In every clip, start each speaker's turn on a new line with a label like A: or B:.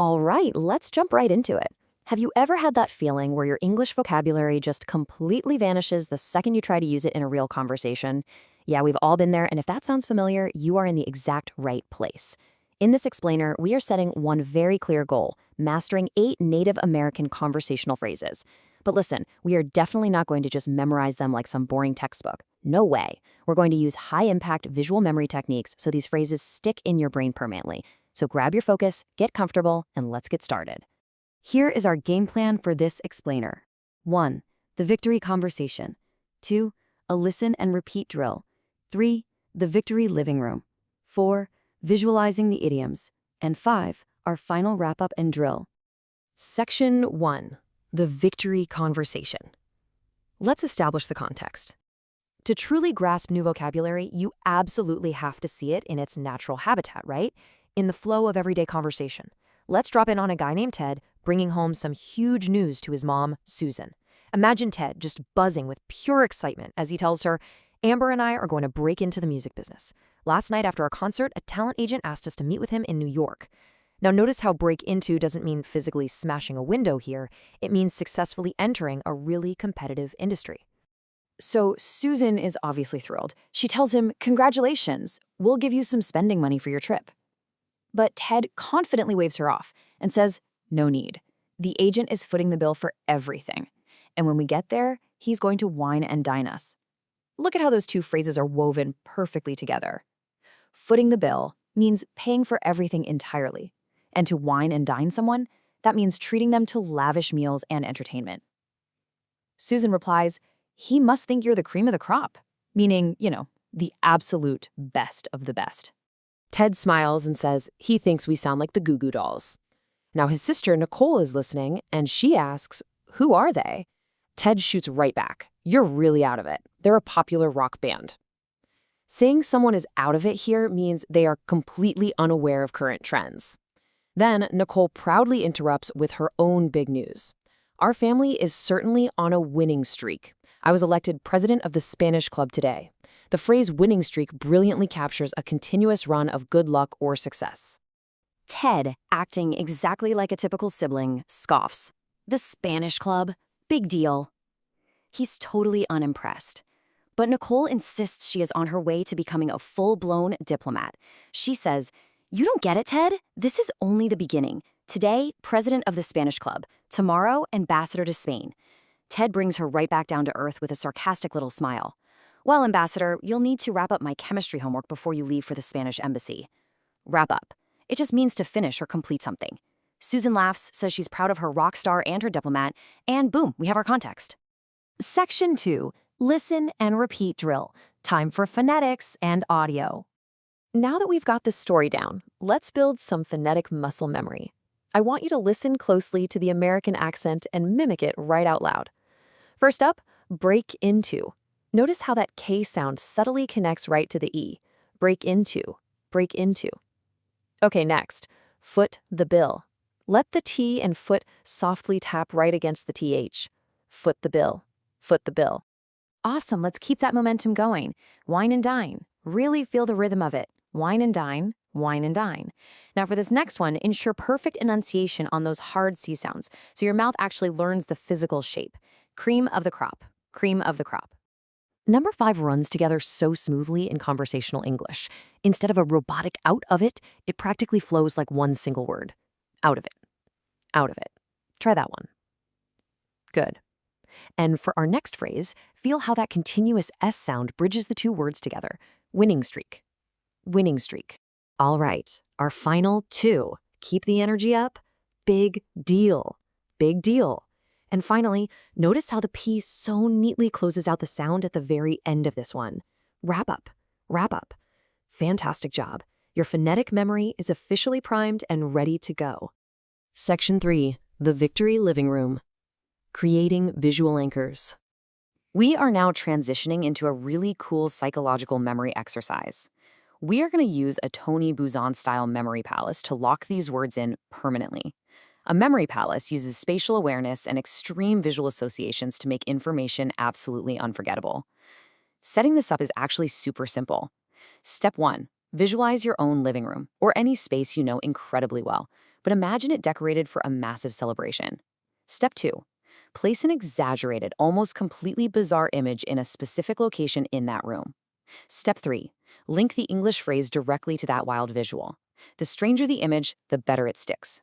A: All right, let's jump right into it. Have you ever had that feeling where your English vocabulary just completely vanishes the second you try to use it in a real conversation? Yeah, we've all been there, and if that sounds familiar, you are in the exact right place. In this explainer, we are setting one very clear goal: mastering 8 Native American conversational phrases. But listen, we are definitely not going to just memorize them like some boring textbook. No way. We're going to use high-impact visual memory techniques so these phrases stick in your brain permanently. So grab your focus, get comfortable, and let's get started. Here is our game plan for this explainer. 1. The victory conversation. 2. A listen and repeat drill. 3. The victory living room. 4. Visualizing the idioms. And 5. Our final wrap-up and drill. Section 1. The victory conversation. Let's establish the context. To truly grasp new vocabulary, you absolutely have to see it in its natural habitat, right? In the flow of everyday conversation. Let's drop in on a guy named Ted bringing home some huge news to his mom, Susan. Imagine Ted just buzzing with pure excitement as he tells her, "Amber and I are going to break into the music business. Last night after our concert, a talent agent asked us to meet with him in New York." Now notice how break into doesn't mean physically smashing a window here. It means successfully entering a really competitive industry. So Susan is obviously thrilled. She tells him, "Congratulations, we'll give you some spending money for your trip." But Ted confidently waves her off and says, "No need. The agent is footing the bill for everything. And when we get there, he's going to wine and dine us." Look at how those two phrases are woven perfectly together. Footing the bill means paying for everything entirely. And to wine and dine someone, that means treating them to lavish meals and entertainment. Susan replies, "He must think you're the cream of the crop," meaning, the absolute best of the best. Ted smiles and says he thinks we sound like the Goo Goo Dolls. Now his sister Nicole is listening, and she asks, "Who are they?" Ted shoots right back. "You're really out of it. They're a popular rock band." Saying someone is out of it here means they are completely unaware of current trends. Then Nicole proudly interrupts with her own big news. "Our family is certainly on a winning streak. I was elected president of the Spanish club today." The phrase winning streak brilliantly captures a continuous run of good luck or success. Ted, acting exactly like a typical sibling, scoffs. "The Spanish club? Big deal." He's totally unimpressed. But Nicole insists she is on her way to becoming a full-blown diplomat. She says, "You don't get it, Ted? This is only the beginning. Today, president of the Spanish club. Tomorrow, ambassador to Spain." Ted brings her right back down to earth with a sarcastic little smile. "Well, ambassador, you'll need to wrap up my chemistry homework before you leave for the Spanish embassy." Wrap up. It just means to finish or complete something. Susan laughs, says she's proud of her rock star and her diplomat, and boom, we have our context. Section 2. Listen and repeat drill. Time for phonetics and audio. Now that we've got the story down, let's build some phonetic muscle memory. I want you to listen closely to the American accent and mimic it right out loud. First up, break into. Notice how that K sound subtly connects right to the E. Break into, break into. Okay, next, foot the bill. Let the T and foot softly tap right against the TH. Foot the bill, foot the bill. Awesome, let's keep that momentum going. Wine and dine. Really feel the rhythm of it. Wine and dine, wine and dine. Now for this next one, ensure perfect enunciation on those hard C sounds so your mouth actually learns the physical shape. Cream of the crop, cream of the crop. Number 5 runs together so smoothly in conversational English. Instead of a robotic out of it, it practically flows like one single word. Out of it. Out of it. Try that one. Good. And for our next phrase, feel how that continuous S sound bridges the two words together. Winning streak. Winning streak. All right, our final 2. Keep the energy up. Big deal. Big deal. And finally, notice how the P so neatly closes out the sound at the very end of this one. Wrap up. Wrap up. Fantastic job. Your phonetic memory is officially primed and ready to go. Section 3. The Victory Living Room. Creating visual anchors. We are now transitioning into a really cool psychological memory exercise. We are going to use a Tony Buzan-style memory palace to lock these words in permanently. A memory palace uses spatial awareness and extreme visual associations to make information absolutely unforgettable. Setting this up is actually super simple. Step 1. Visualize your own living room, or any space you know incredibly well. but imagine it decorated for a massive celebration. Step 2. Place an exaggerated, almost completely bizarre image in a specific location in that room. Step 3. Link the English phrase directly to that wild visual. The stranger the image, the better it sticks.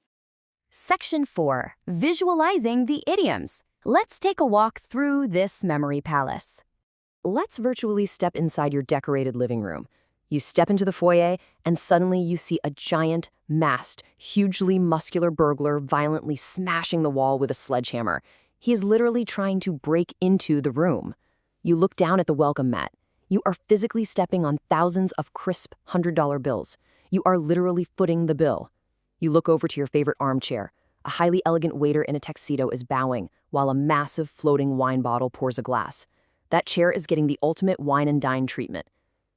B: Section 4. Visualizing the idioms. Let's take a walk through this memory palace.
A: Let's virtually step inside your decorated living room. You step into the foyer, and suddenly you see a giant, masked, hugely muscular burglar violently smashing the wall with a sledgehammer. He is literally trying to break into the room. You look down at the welcome mat. You are physically stepping on thousands of crisp $100 bills. You are literally footing the bill. You look over to your favorite armchair. A highly elegant waiter in a tuxedo is bowing, while a massive floating wine bottle pours a glass. That chair is getting the ultimate wine and dine treatment.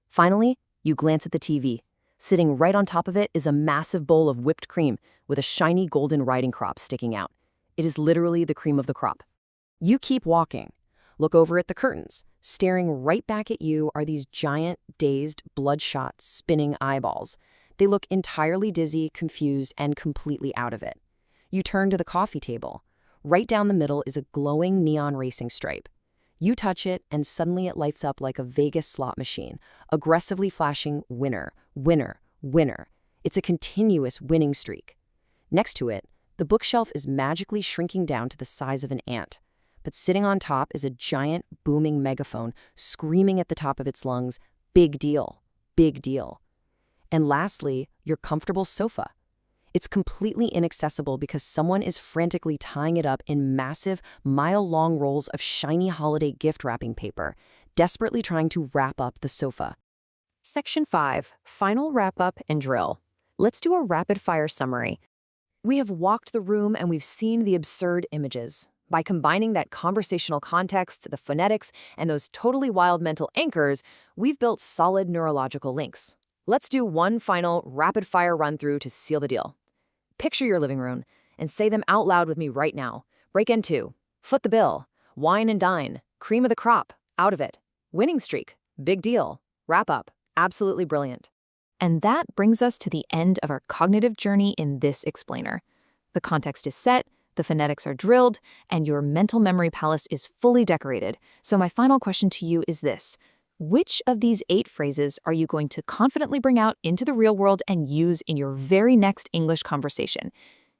A: Finally, you glance at the TV. Sitting right on top of it is a massive bowl of whipped cream with a shiny golden riding crop sticking out. It is literally the cream of the crop. You keep walking. Look over at the curtains. Staring right back at you are these giant, dazed, bloodshot, spinning eyeballs. They look entirely dizzy, confused, and completely out of it. You turn to the coffee table. Right down the middle is a glowing neon racing stripe. You touch it, and suddenly it lights up like a Vegas slot machine, aggressively flashing winner, winner, winner. It's a continuous winning streak. Next to it, the bookshelf is magically shrinking down to the size of an ant. But sitting on top is a giant, booming megaphone screaming at the top of its lungs, "Big deal, big deal." And lastly, your comfortable sofa. It's completely inaccessible because someone is frantically tying it up in massive, mile-long rolls of shiny holiday gift wrapping paper, desperately trying to wrap up the sofa. Section 5. Final wrap-up and drill. Let's do a rapid-fire summary. We have walked the room and we've seen the absurd images. By combining that conversational context, the phonetics, and those totally wild mental anchors, we've built solid neurological links. Let's do one final rapid-fire run-through to seal the deal. Picture your living room and say them out loud with me right now. Break in 2. Foot the bill. Wine and dine. Cream of the crop. Out of it. Winning streak. Big deal. Wrap up. Absolutely brilliant. And that brings us to the end of our cognitive journey in this explainer. The context is set, the phonetics are drilled, and your mental memory palace is fully decorated. So my final question to you is this. Which of these 8 phrases are you going to confidently bring out into the real world and use in your very next English conversation?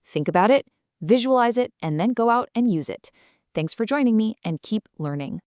A: Think about it, visualize it, and then go out and use it. Thanks for joining me, and keep learning.